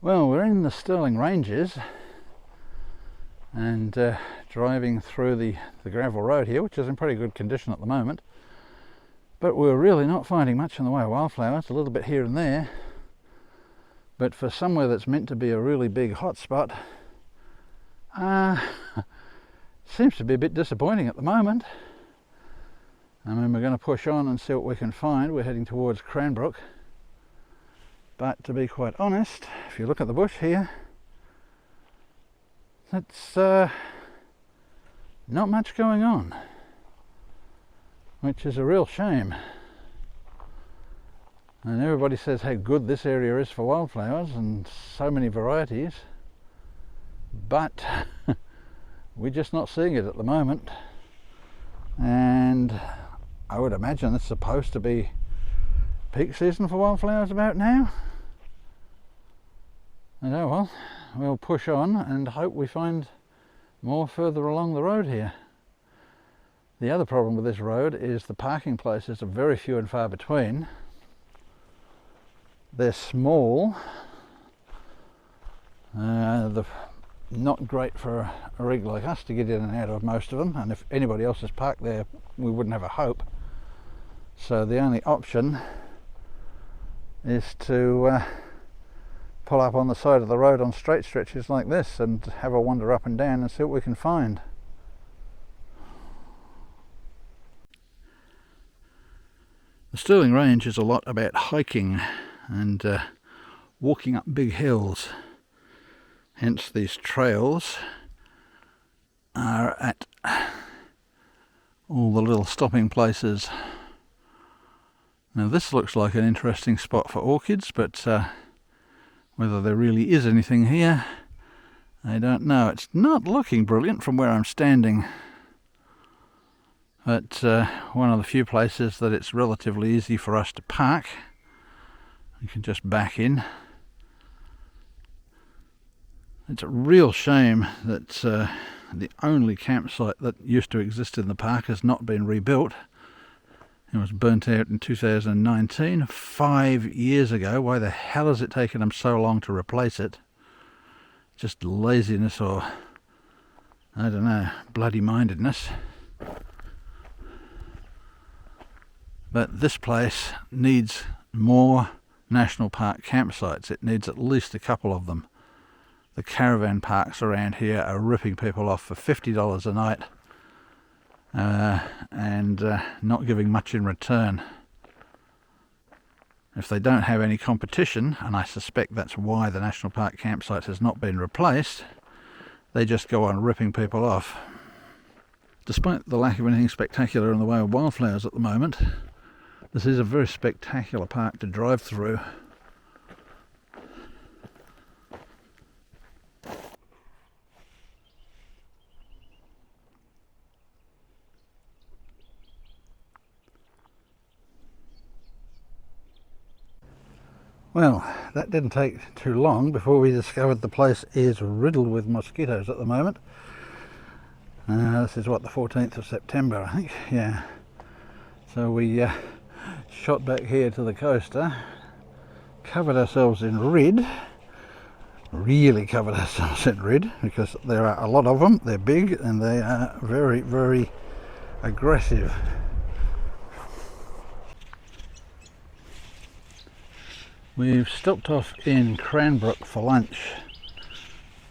Well, we're in the Stirling Ranges and driving through the gravel road here, which is in pretty good condition at the moment, but we're really not finding much in the way of wildflowers. A little bit here and there, but for somewhere that's meant to be a really big hotspot, seems to be a bit disappointing at the moment. I mean, we're going to push on and see what we can find. We're heading towards Cranbrook. But to be quite honest, if you look at the bush here, it's not much going on, which is a real shame. And everybody says how good this area is for wildflowers and so many varieties, but we're just not seeing it at the moment. And I would imagine it's supposed to be peak season for wildflowers about now. And oh well, we'll push on and hope we find more further along the road here. The other problem with this road is the parking places are very few and far between. They're small, not great for a rig like us to get in and out of most of them, and if anybody else is parked there we wouldn't have a hope. So the only option is to pull up on the side of the road on straight stretches like this and have a wander up and down and see what we can find. The Stirling Range is a lot about hiking and walking up big hills, hence these trails are at all the little stopping places. Now this looks like an interesting spot for orchids, but whether there really is anything here, I don't know. It's not looking brilliant from where I'm standing, but one of the few places that it's relatively easy for us to park. You can just back in. It's a real shame that the only campsite that used to exist in the park has not been rebuilt. It was burnt out in 2019, 5 years ago. Why the hell has it taken them so long to replace it? Just laziness or, I don't know, bloody mindedness. But this place needs more national park campsites. It needs at least a couple of them. The caravan parks around here are ripping people off for $50 a night. And not giving much in return. If they don't have any competition, and I suspect that's why the national park campsite has not been replaced, they just go on ripping people off. Despite the lack of anything spectacular in the way of wildflowers at the moment, this is a very spectacular park to drive through. Well, that didn't take too long before we discovered the place is riddled with mosquitoes at the moment. This is what, the 14th of September, I think. Yeah. So we shot back here to the coaster, covered ourselves in red, really covered ourselves in red, because there are a lot of them. They're big and they are very, very aggressive. We've stopped off in Cranbrook for lunch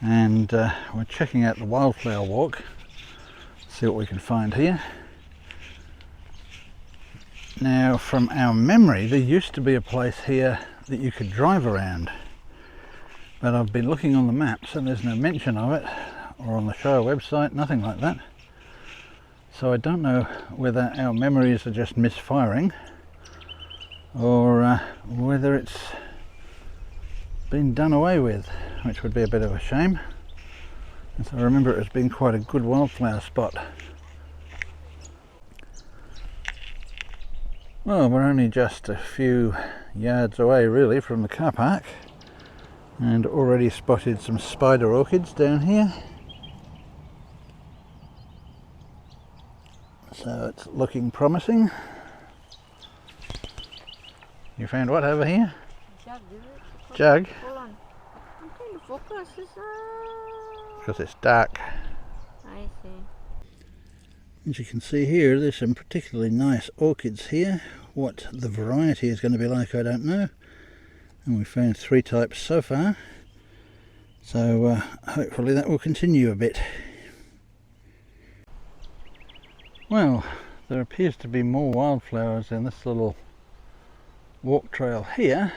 and we're checking out the wildflower walk, see what we can find here. Now, from our memory, there used to be a place here that you could drive around, but I've been looking on the maps and there's no mention of it, or on the show website, nothing like that. So I don't know whether our memories are just misfiring, or whether it's been done away with, which would be a bit of a shame, as I remember it as being quite a good wildflower spot. Well, we're only just a few yards away really from the car park, and already spotted some spider orchids down here. So it's looking promising. You found what over here? Jug, is it? Jug? Hold on. focus is because it's dark. I see. As you can see here, there's some particularly nice orchids here. What the variety is going to be like, I don't know. And we found 3 types so far. So hopefully that will continue a bit. Well, there appears to be more wildflowers in this little walk trail here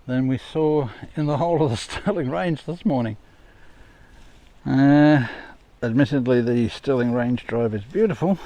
than we saw in the whole of the Stirling Range this morning. Admittedly, the Stirling Range drive is beautiful,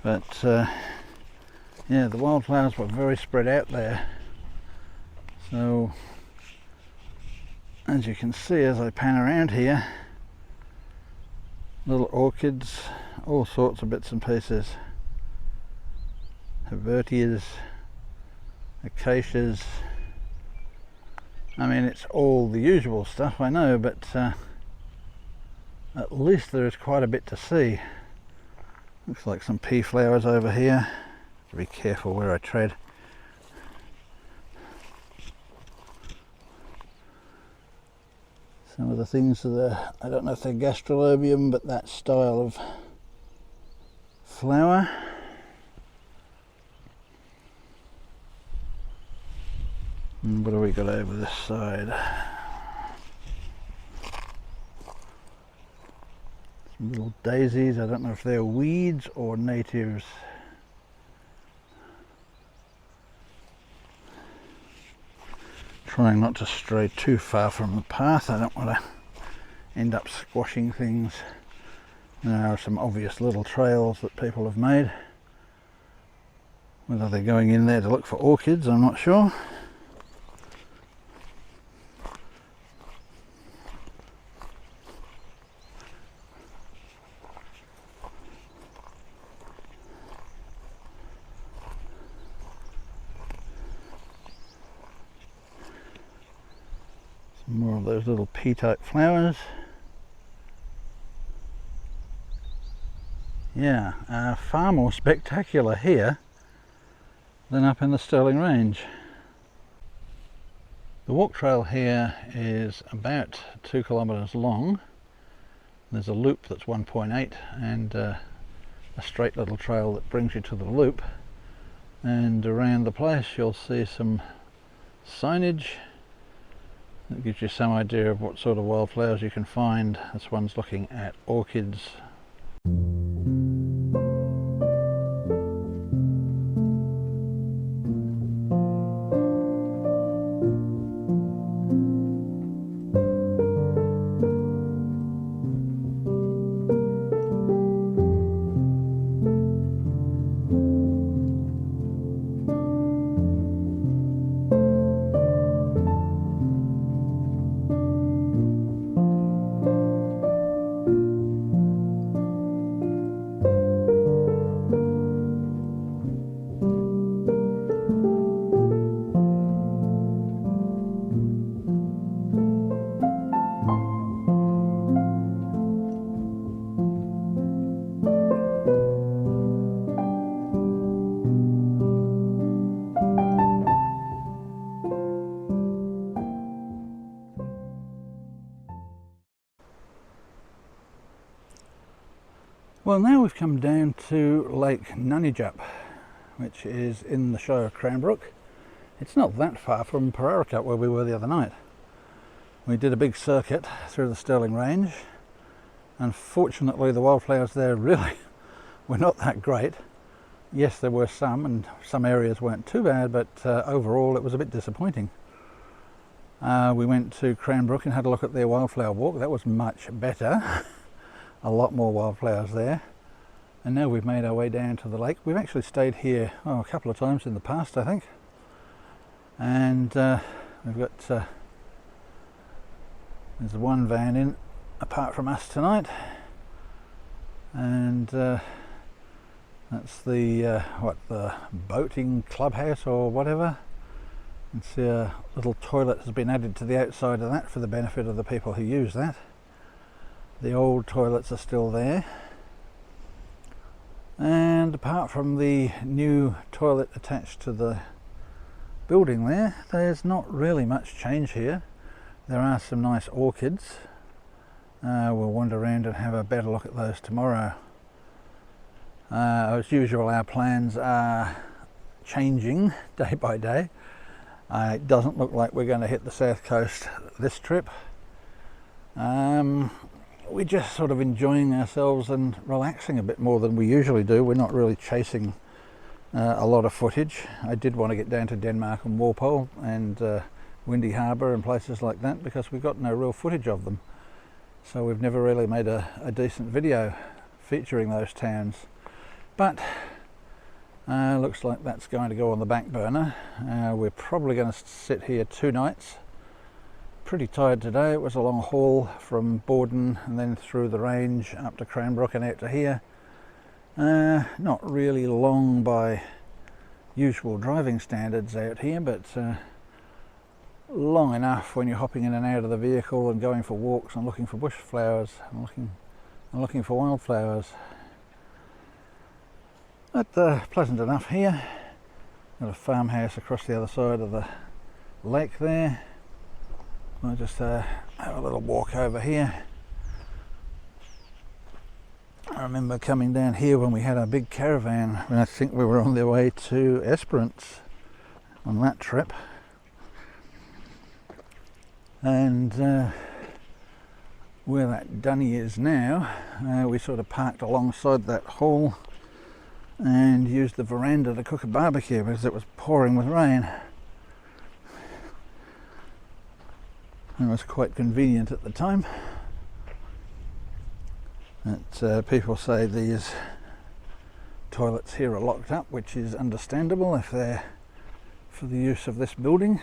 but yeah, the wildflowers were very spread out there. So as you can see as I pan around here, little orchids, all sorts of bits and pieces, Herbertias, acacias. I mean, it's all the usual stuff, I know, but at least there is quite a bit to see. Looks like some pea flowers over here. Have to be careful where I tread. Some of the things that are, I don't know if they're gastrolobium, but that style of flower. And what have we got over this side? Some little daisies. I don't know if they're weeds or natives. Trying not to stray too far from the path. I don't want to end up squashing things. There are some obvious little trails that people have made. Whether they're going in there to look for orchids, I'm not sure. More of those little pea-type flowers. Yeah, far more spectacular here than up in the Stirling Range. The walk trail here is about 2 kilometres long. There's a loop that's 1.8 and a straight little trail that brings you to the loop. And around the place you'll see some signage that gives you some idea of what sort of wildflowers you can find. This one's looking at orchids. Well, now we've come down to Lake Nunijup, which is in the Shire of Cranbrook. It's not that far from Pararacut where we were the other night. We did a big circuit through the Stirling Range. Unfortunately, the wildflowers there really were not that great. Yes, there were some, and some areas weren't too bad, but overall it was a bit disappointing. We went to Cranbrook and had a look at their wildflower walk. That was much better. A lot more wildflowers there. And now we've made our way down to the lake. We've actually stayed here a couple of times in the past, I think. And we've got there's one van in apart from us tonight, and that's the the boating clubhouse or whatever. You can see a little toilet has been added to the outside of that for the benefit of the people who use that. The old toilets are still there, and apart from the new toilet attached to the building there, there's not really much change here. there are some nice orchids. We'll wander around and have a better look at those tomorrow. As usual, our plans are changing day by day. It doesn't look like we're going to hit the south coast this trip. We're just sort of enjoying ourselves and relaxing a bit more than we usually do. We're not really chasing a lot of footage. I did want to get down to Denmark and Walpole and Windy Harbour and places like that, because we've got no real footage of them. So we've never really made a decent video featuring those towns. But looks like that's going to go on the back burner. We're probably going to sit here 2 nights. Pretty tired today. It was a long haul from Borden and then through the range up to Cranbrook and out to here. Not really long by usual driving standards out here, but long enough when you're hopping in and out of the vehicle and going for walks and looking for bush flowers and looking for wildflowers. But pleasant enough here. Got a farmhouse across the other side of the lake there. I'll just have a little walk over here. I remember coming down here when we had our big caravan, when I think we were on the way to Esperance on that trip. And where that dunny is now, we sort of parked alongside that hall and used the veranda to cook a barbecue because it was pouring with rain. And it was quite convenient at the time. But people say these toilets here are locked up, which is understandable if they're for the use of this building.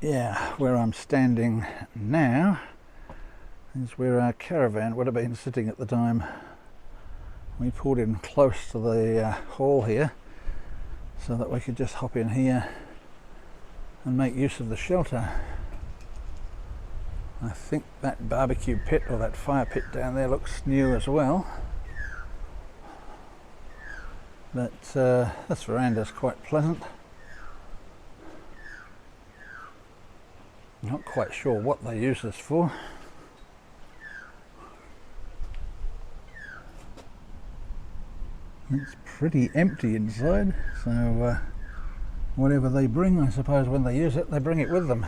Yeah, where I'm standing now is where our caravan would have been sitting at the time. We pulled in close to the hall here so that we could just hop in here and make use of the shelter. I think that barbecue pit or that fire pit down there looks new as well. But this veranda is quite pleasant. Not quite sure what they use this for. It's pretty empty inside, so whatever they bring, I suppose when they use it, they bring it with them.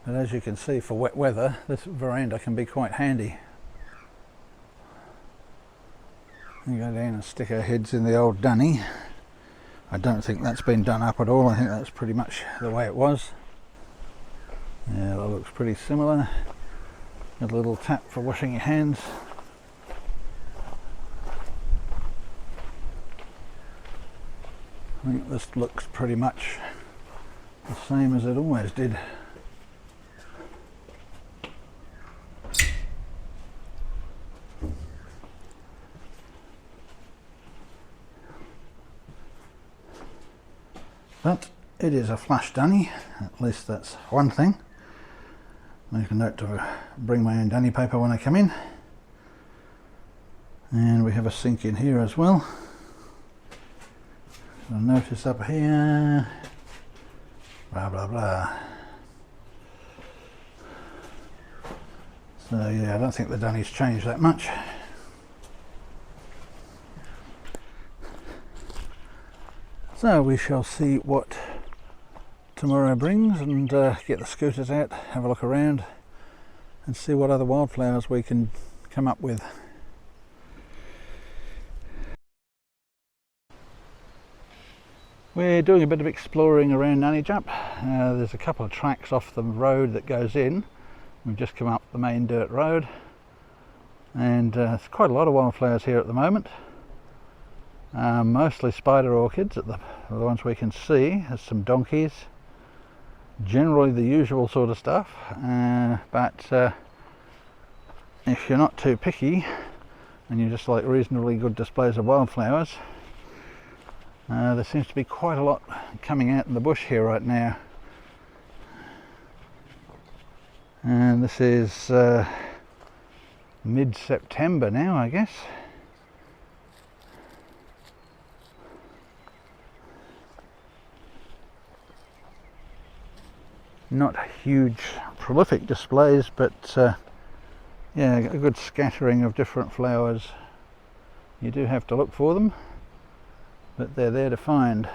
But as you can see, for wet weather, this veranda can be quite handy. We go down and stick our heads in the old dunny. I don't think that's been done up at all. I think that's pretty much the way it was. Yeah, that looks pretty similar. Got a little tap for washing your hands. I think this looks pretty much the same as it always did. But it is a flush dunny, at least that's one thing. Make a note to bring my own dunny paper when I come in. And we have a sink in here as well. So notice up here, blah blah blah. So yeah, I don't think the dunny's changed that much. So we shall see what tomorrow brings and get the scooters out, have a look around and see what other wildflowers we can come up with. We're doing a bit of exploring around Nunijup. There's a couple of tracks off the road that goes in. We've just come up the main dirt road and there's quite a lot of wildflowers here at the moment. Mostly spider orchids are the ones we can see. There's some donkeys, generally the usual sort of stuff, but if you're not too picky and you just like reasonably good displays of wildflowers, there seems to be quite a lot coming out in the bush here right now. And this is mid-September now, I guess. Not huge prolific displays, but yeah, a good scattering of different flowers. You do have to look for them, but they're there to find.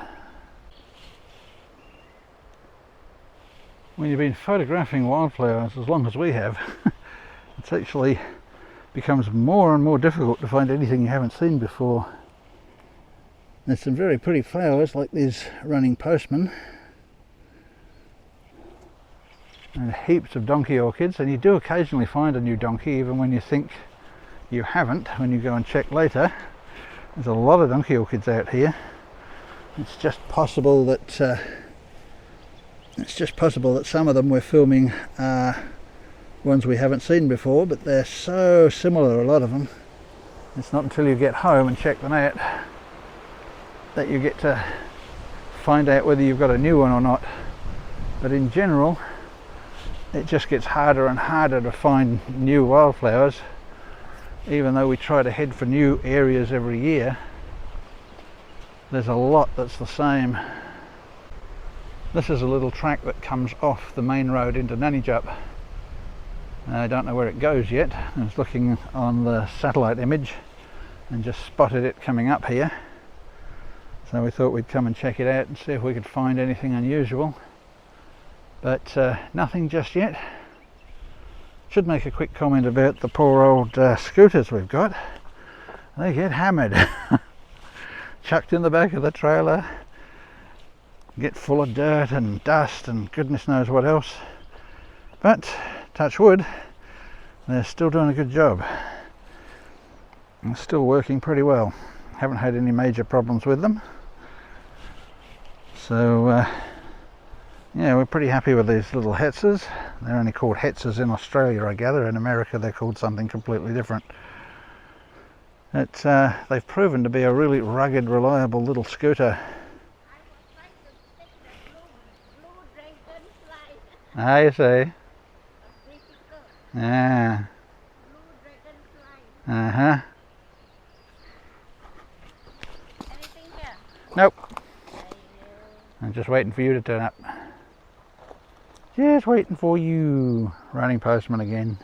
When you've been photographing wildflowers as long as we have, it's actually becomes more and more difficult to find anything you haven't seen before. There's some very pretty flowers like these running postmen, and heaps of donkey orchids, and you do occasionally find a new donkey even when you think you haven't, when you go and check later. There's a lot of donkey orchids out here. It's just possible that some of them we're filming ones we haven't seen before, but they're so similar, a lot of them. It's not until you get home and check them out that you get to find out whether you've got a new one or not. But in general, it just gets harder and harder to find new wildflowers, even though we try to head for new areas every year. There's a lot that's the same. This is a little track that comes off the main road into Nunijup. I don't know where it goes yet. I was looking on the satellite image and just spotted it coming up here. So we thought we'd come and check it out and see if we could find anything unusual. But nothing just yet. Should make a quick comment about the poor old scooters we've got. They get hammered. Chucked in the back of the trailer, get full of dirt and dust and goodness knows what else. But touch wood, they're still doing a good job. And still working pretty well. Haven't had any major problems with them. So yeah, we're pretty happy with these little hetzers. They're only called hetzers in Australia, I gather. In America they're called something completely different. They've proven to be a really rugged, reliable little scooter. Ah, you see. Yeah. Uh-huh. Anything here? Nope. I'm just waiting for you to turn up. Just waiting for you. Running postman again.